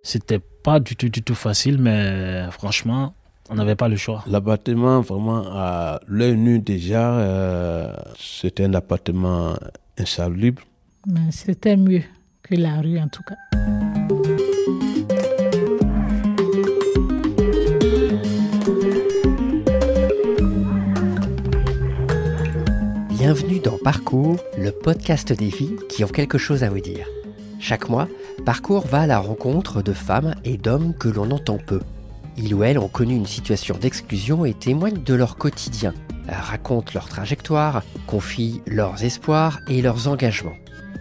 C'était pas du tout facile, mais franchement, on n'avait pas le choix. L'appartement, vraiment, à l'œil nu déjà, c'était un appartement insalubre. Mais c'était mieux que la rue, en tout cas. Bienvenue dans Parcours, le podcast des vies qui ont quelque chose à vous dire. Chaque mois, Parcours va à la rencontre de femmes et d'hommes que l'on entend peu. Ils ou elles ont connu une situation d'exclusion et témoignent de leur quotidien, racontent leur trajectoire, confient leurs espoirs et leurs engagements.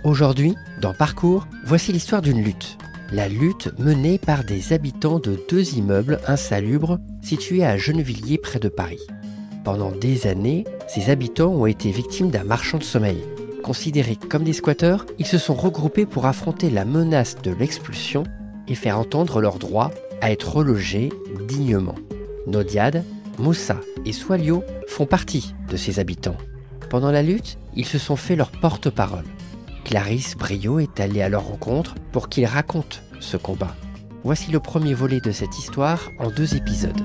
Aujourd'hui, dans Parcours, voici l'histoire d'une lutte. La lutte menée par des habitants de 2 immeubles insalubres situés à Gennevilliers près de Paris. Pendant des années, ces habitants ont été victimes d'un marchand de sommeil. Considérés comme des squatteurs, ils se sont regroupés pour affronter la menace de l'expulsion et faire entendre leur droit à être relogés dignement. Nodiad, Moussa et Swalio font partie de ces habitants. Pendant la lutte, ils se sont fait leur porte-parole. Clarisse Brio est allée à leur rencontre pour qu'ils racontent ce combat. Voici le premier volet de cette histoire en 2 épisodes.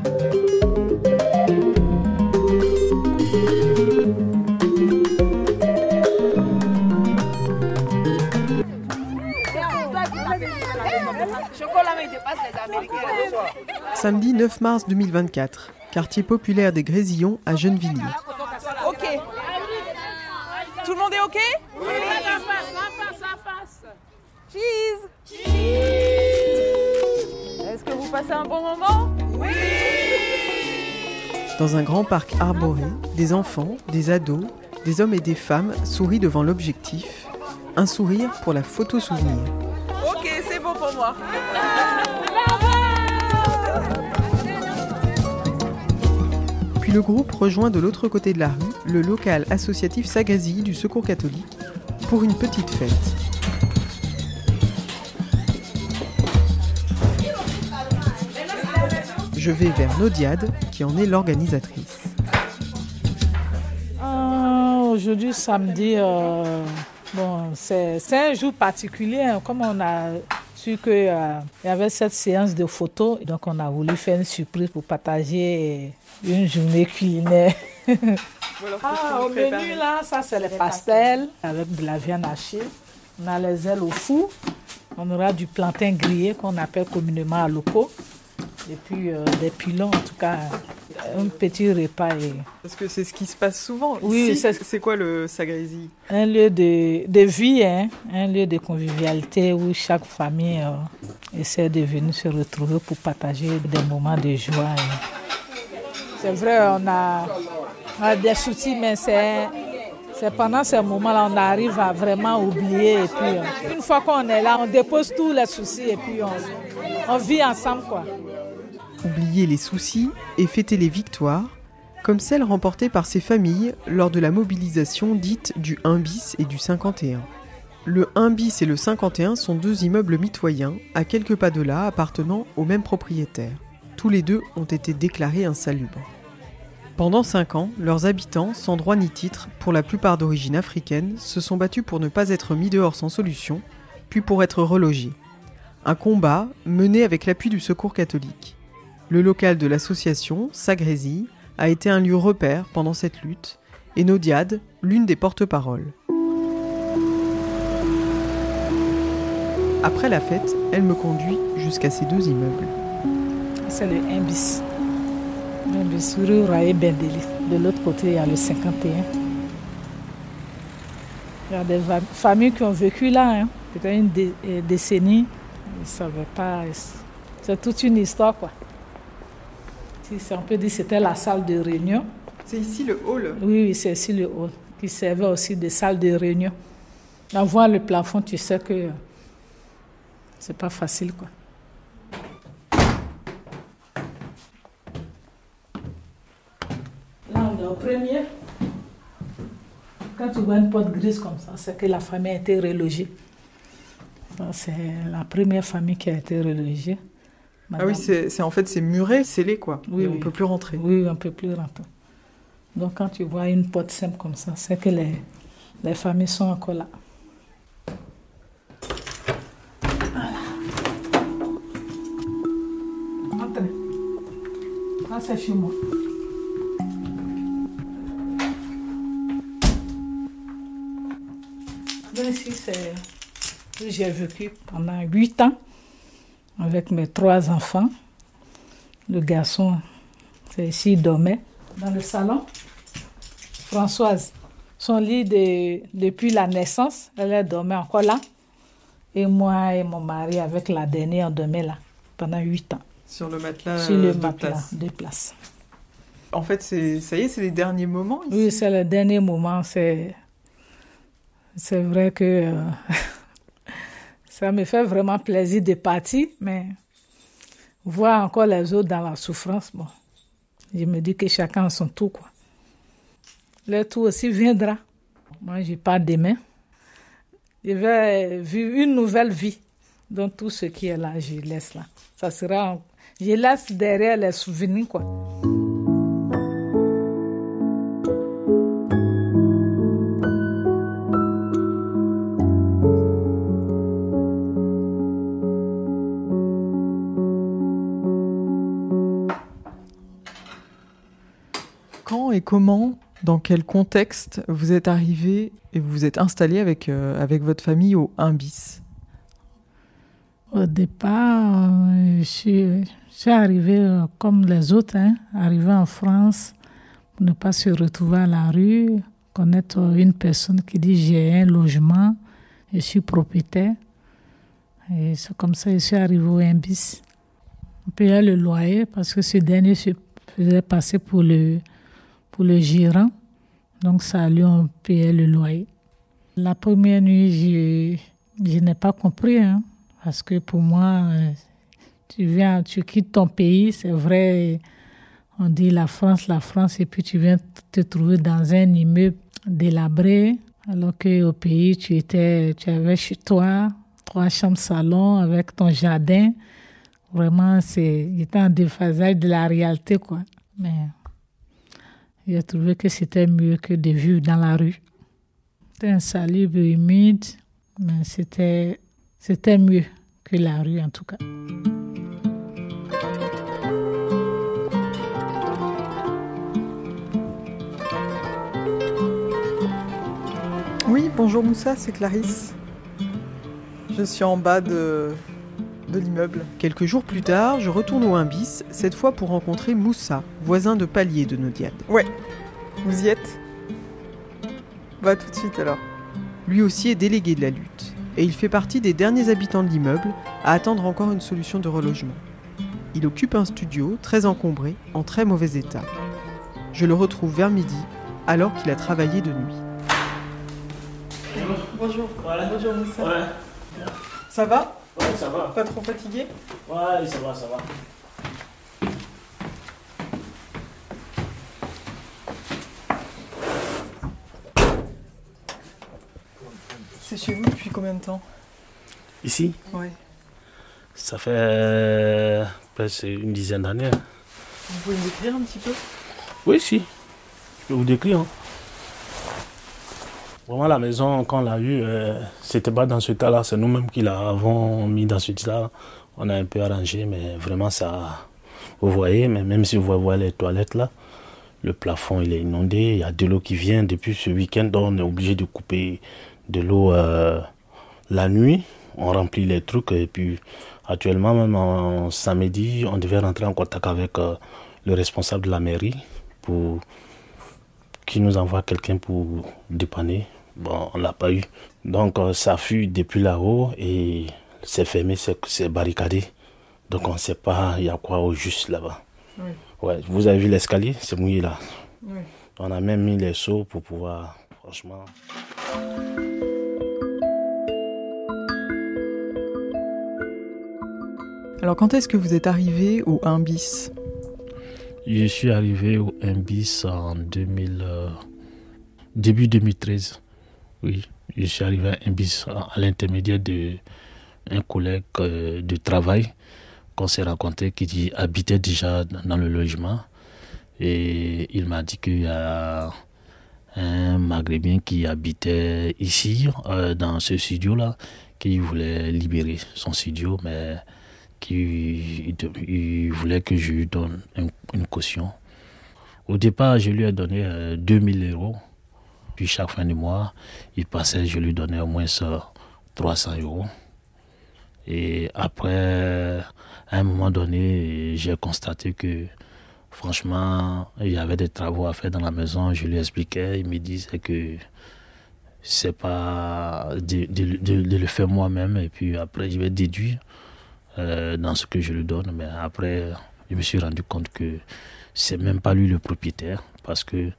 Samedi 9 mars 2024, quartier populaire des Grésillons à Gennevilliers. Ok. Tout le monde est ok? Oui. La face. Cheese. Est-ce que vous passez un bon moment? Oui. Dans un grand parc arboré, des enfants, des ados, des hommes et des femmes sourient devant l'objectif. Un sourire pour la photo souvenir. Ok, c'est bon pour moi. Puis le groupe rejoint de l'autre côté de la rue le local associatif Sagazilly du Secours catholique pour une petite fête. Je vais vers Nodiad qui en est l'organisatrice. Aujourd'hui, samedi, c'est un jour particulier. Hein, comme on a su qu'il y avait cette séance de photos, donc on a voulu faire une surprise pour partager une journée culinaire. Au menu, là, ça c'est les pastels avec de la viande hachée. On a les ailes au four. On aura du plantain grillé qu'on appelle communément à locaux. Et puis des pilons, en tout cas, un petit repas. Parce que c'est ce qui se passe souvent. Oui, ici, c'est quoi le Sagazilly? Un lieu de vie, hein, un lieu de convivialité où chaque famille essaie de venir se retrouver pour partager des moments de joie. C'est vrai, on a des soucis, mais c'est pendant ces moments-là on arrive à vraiment oublier. Et puis, une fois qu'on est là, on dépose tous les soucis et puis on vit ensemble, quoi. Oublier les soucis et fêter les victoires, comme celles remportées par ces familles lors de la mobilisation dite du 1 bis et du 51. Le 1 bis et le 51 sont 2 immeubles mitoyens, à quelques pas de là, appartenant au même propriétaire. Tous les 2 ont été déclarés insalubres. Pendant 5 ans, leurs habitants, sans droit ni titre, pour la plupart d'origine africaine, se sont battus pour ne pas être mis dehors sans solution, puis pour être relogés. Un combat mené avec l'appui du Secours catholique. Le local de l'association, Sagazilly, a été un lieu repère pendant cette lutte, et Nodiad, l'une des porte-paroles. Après la fête, elle me conduit jusqu'à ces 2 immeubles. C'est le 1 bis. Le 1 bis, rue Raé Bendeli. De l'autre côté, il y a le 51. Il y a des familles qui ont vécu là, hein. Peut-être une décennie. Ils ne savaient pas. C'est toute une histoire, quoi. Si on peut dire que c'était la salle de réunion. C'est ici le hall? Oui, c'est ici le hall, qui servait aussi de salle de réunion. En voyant le plafond, tu sais que c'est pas facile, quoi. Là, on est au premier. Quand tu vois une porte grise comme ça, c'est que la famille a été relogée. Ça, c'est la première famille qui a été relogée. Ah oui, c'est muré, scellé quoi. Oui, et on oui. ne peut plus rentrer. Oui, on ne peut plus rentrer. Donc quand tu vois une porte simple comme ça, c'est que les familles sont encore là. Voilà. Entrez. Là, c'est chez moi. Là, ici, c'est où j'ai vécu pendant 8 ans avec mes 3 enfants. Le garçon, c'est ici, il dormait dans le salon. Françoise, son lit depuis la naissance, elle dormait encore là. Et moi et mon mari, avec la dernière, on dormait là pendant 8 ans. Sur le matelas Sur le de matelas place. de place. En fait, ça y est, c'est les derniers moments ici. Oui, c'est le dernier moment. C'est vrai que ça me fait vraiment plaisir de partir, mais voir encore les autres dans la souffrance, bon, je me dis que chacun a son tour, quoi. Le tour aussi viendra. Moi, je pars demain. Je vais vivre une nouvelle vie. Donc, tout ce qui est là, je laisse là. Ça sera... Je laisse derrière les souvenirs, quoi. Quand et comment, dans quel contexte vous êtes arrivé et vous vous êtes installé avec votre famille au 1 bis? Au départ, je suis arrivée comme les autres, arrivée en France pour ne pas se retrouver à la rue, connaître une personne qui dit j'ai un logement, je suis propriétaire. Et c'est comme ça que je suis arrivée au 1 bis. On payait le loyer parce que ce dernier se faisait passer pour le gérant. Donc ça lui on payait le loyer. La première nuit, je n'ai pas compris, parce que pour moi, tu quittes ton pays, c'est vrai, on dit la France, et puis tu viens te trouver dans un immeuble délabré, alors qu'au pays, tu avais chez toi 3 chambres salon avec ton jardin. Vraiment, j'étais en déphasage de la réalité, quoi. Mais j'ai trouvé que c'était mieux que de vivre dans la rue. C'était insalubre, humide, mais c'était mieux que la rue en tout cas. Oui, bonjour Moussa, c'est Clarisse. Je suis en bas de l'immeuble. Quelques jours plus tard, je retourne au 1 bis, cette fois pour rencontrer Moussa, voisin de palier de Nodiad. Ouais, vous y êtes? Va tout de suite alors. Lui aussi est délégué de la lutte, et il fait partie des derniers habitants de l'immeuble à attendre encore une solution de relogement. Il occupe un studio très encombré, en très mauvais état. Je le retrouve vers midi, alors qu'il a travaillé de nuit. Bonjour. Ouais. Bonjour Moussa. Ouais. Ça va? Ouais, ça va. Pas trop fatigué? Ouais, ça va. C'est chez vous depuis combien de temps? Ici, Ouais. ça fait presque une dizaine d'années. Vous pouvez me décrire un petit peu? Oui, si. Je peux vous décrire. Vraiment, la maison, quand on l'a eue, c'était pas dans ce état-là. C'est nous-mêmes qui l'avons mis dans ce état-là. On a un peu arrangé, mais vraiment, ça... Vous voyez, mais même si vous voyez les toilettes là, le plafond, il est inondé. Il y a de l'eau qui vient depuis ce week-end. Donc, on est obligé de couper de l'eau la nuit. On remplit les trucs. Et puis, actuellement, même en samedi, on devait rentrer en contact avec le responsable de la mairie pour qui nous envoie quelqu'un pour dépanner. Bon, on ne l'a pas eu. Donc, ça fut depuis là-haut et c'est fermé, c'est barricadé. Donc, on ne sait pas, il y a quoi au juste là-bas. Oui. Ouais, vous avez vu l'escalier, c'est mouillé là. Oui. On a même mis les seaux pour pouvoir, franchement... Alors quand est-ce que vous êtes arrivé au 1 bis? Je suis arrivé au 1 bis en début 2013. Oui, je suis arrivé à 1 bis à l'intermédiaire de un collègue de travail qu'on s'est rencontré qui habitait déjà dans le logement. Et il m'a dit qu'il y a un Maghrébin qui habitait ici, dans ce studio-là, qui voulait libérer son studio, mais il voulait que je lui donne une caution. Au départ, je lui ai donné 2000 €. Puis chaque fin du mois, il passait, je lui donnais au moins 300 €. Et après, à un moment donné, j'ai constaté que franchement, il y avait des travaux à faire dans la maison. Je lui expliquais, il me disait que c'est pas de le faire moi-même. Et puis après, je vais déduire dans ce que je lui donne. Mais après, je me suis rendu compte que c'est même pas lui le propriétaire, parce que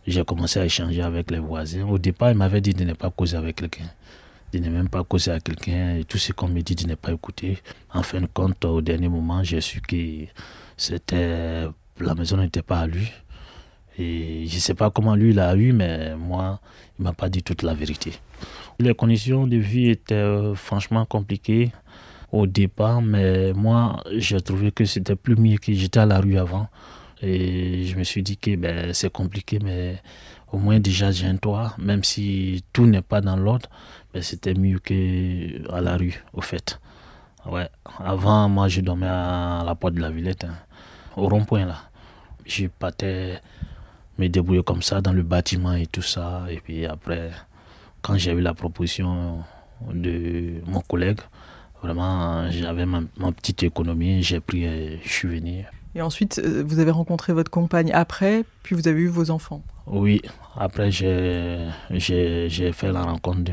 j'ai commencé à échanger avec les voisins. Au départ, il m'avait dit de ne pas causer avec quelqu'un, de ne même pas causer avec quelqu'un. Et tout ce qu'on me dit, de ne pas écouter. En fin de compte, au dernier moment, j'ai su que la maison n'était pas à lui. Et je ne sais pas comment lui l'a eu, mais moi, il ne m'a pas dit toute la vérité. Les conditions de vie étaient franchement compliquées au départ, mais moi, j'ai trouvé que c'était plus mieux que j'étais à la rue avant. Et je me suis dit que c'est compliqué, mais au moins déjà j'ai un toit, même si tout n'est pas dans l'ordre, c'était mieux qu'à la rue, au fait. Ouais. Avant, moi, je dormais à la porte de la Villette, au rond-point là. Je partais me débrouiller comme ça dans le bâtiment et tout ça. Et puis après, quand j'ai eu la proposition de mon collègue, vraiment, j'avais ma petite économie, j'ai pris et je suis venu. Et ensuite, vous avez rencontré votre compagne après, puis vous avez eu vos enfants. Oui, après j'ai fait la rencontre de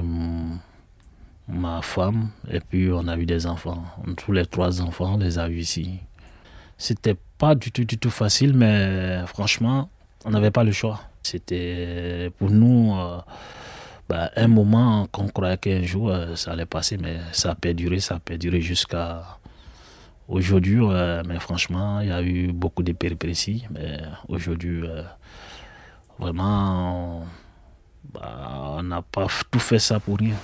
ma femme et puis on a eu des enfants. Tous les 3 enfants, on les a eus ici. C'était pas du tout facile, mais franchement, on n'avait pas le choix. C'était pour nous un moment qu'on croyait qu'un jour ça allait passer, mais ça a perduré jusqu'à aujourd'hui. Mais franchement, il y a eu beaucoup de péripéties. Mais aujourd'hui, vraiment, on n'a pas tout fait ça pour rien.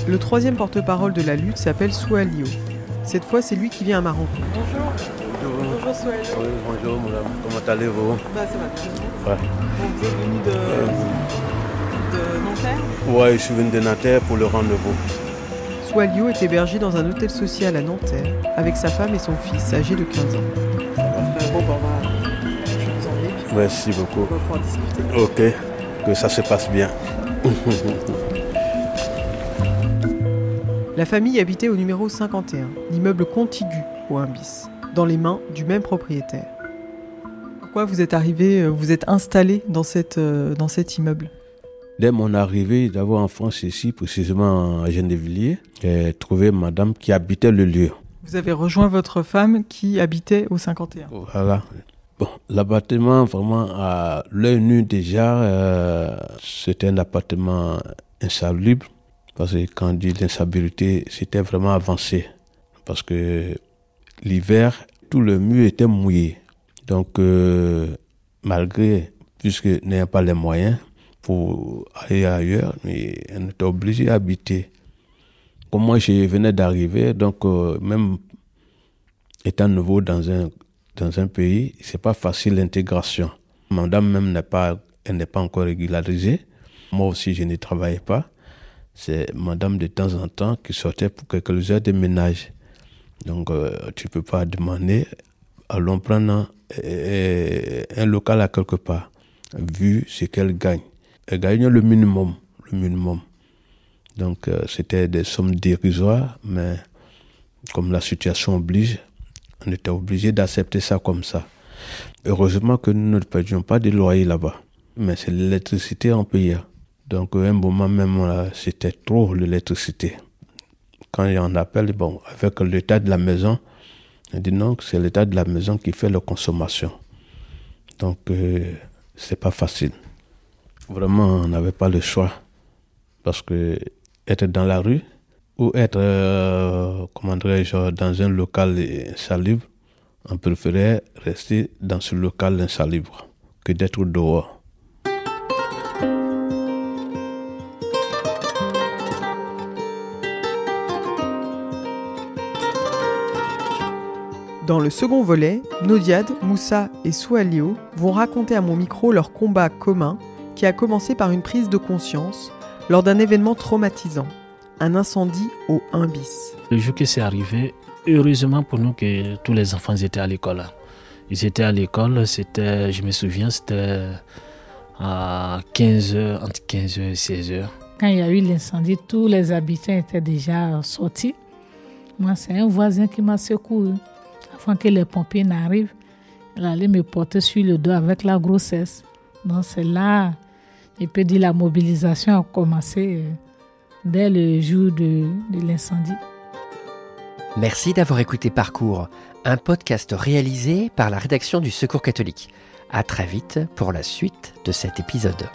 Le 3e porte-parole de la lutte s'appelle Soualio. Cette fois, c'est lui qui vient à ma rencontre. Bonjour. Bonjour Soualio. Oui, bonjour madame, comment allez-vous? Ça va. Ouais. Bon, vous êtes venu de Nanterre? Ouais, je suis venu de Nanterre pour le rendez-vous. Soualio est hébergé dans un hôtel social à Nanterre avec sa femme et son fils âgés de 15 ans. Je vous en prie. Merci beaucoup. On va pouvoir discuter. Ok, que ça se passe bien. La famille habitait au numéro 51, l'immeuble contigu au 1 bis, dans les mains du même propriétaire. Pourquoi vous êtes arrivé, vous êtes installé dans cet immeuble? Dès mon arrivée, d'abord en France ici, précisément à Gennevilliers, j'ai trouvé madame qui habitait le lieu. Vous avez rejoint votre femme qui habitait au 51. Voilà. Bon, l'appartement, vraiment, à l'œil nu déjà, c'était un appartement insalubre. Parce que quand on dit l'insalubrité, c'était vraiment avancé. Parce que l'hiver, tout le mur était mouillé. Donc, malgré, puisque n'ayant pas les moyens pour aller ailleurs, mais on était obligé d'habiter. Comme moi, je venais d'arriver, donc même étant nouveau dans un pays, c'est pas facile l'intégration. Madame même n'est pas encore régularisée. Moi aussi, je ne travaillais pas. C'est madame de temps en temps qui sortait pour quelques heures de ménage. Donc, tu ne peux pas demander, allons prendre un local à quelque part, vu ce qu'elle gagne. Elle gagne le minimum. Donc, c'était des sommes dérisoires, mais comme la situation oblige, on était obligé d'accepter ça comme ça. Heureusement que nous ne perdions pas de loyer là-bas, mais c'est l'électricité en payait. Donc, à un moment même, là, c'était trop l'électricité. Quand il y en appelle, bon, avec l'état de la maison, on dit non, c'est l'état de la maison qui fait la consommation. Donc, c'est pas facile. Vraiment, on n'avait pas le choix. Parce que être dans la rue ou être, dans un local insalubre, On préférait rester dans ce local insalubre que d'être dehors. Dans le second volet, Nodiad, Moussa et Soualio vont raconter à mon micro leur combat commun qui a commencé par une prise de conscience lors d'un événement traumatisant, un incendie au 1 bis. Le jour que c'est arrivé, heureusement pour nous que tous les enfants étaient à l'école. Ils étaient à l'école, je me souviens, c'était à 15h, entre 15h et 16h. Quand il y a eu l'incendie, tous les habitants étaient déjà sortis. Moi, c'est un voisin qui m'a secouru. Avant que les pompiers n'arrivent, elle allait me porter sur le dos avec la grossesse. Donc c'est là, je peux dire, la mobilisation a commencé dès le jour de l'incendie. Merci d'avoir écouté Parcours, un podcast réalisé par la rédaction du Secours catholique. À très vite pour la suite de cet épisode.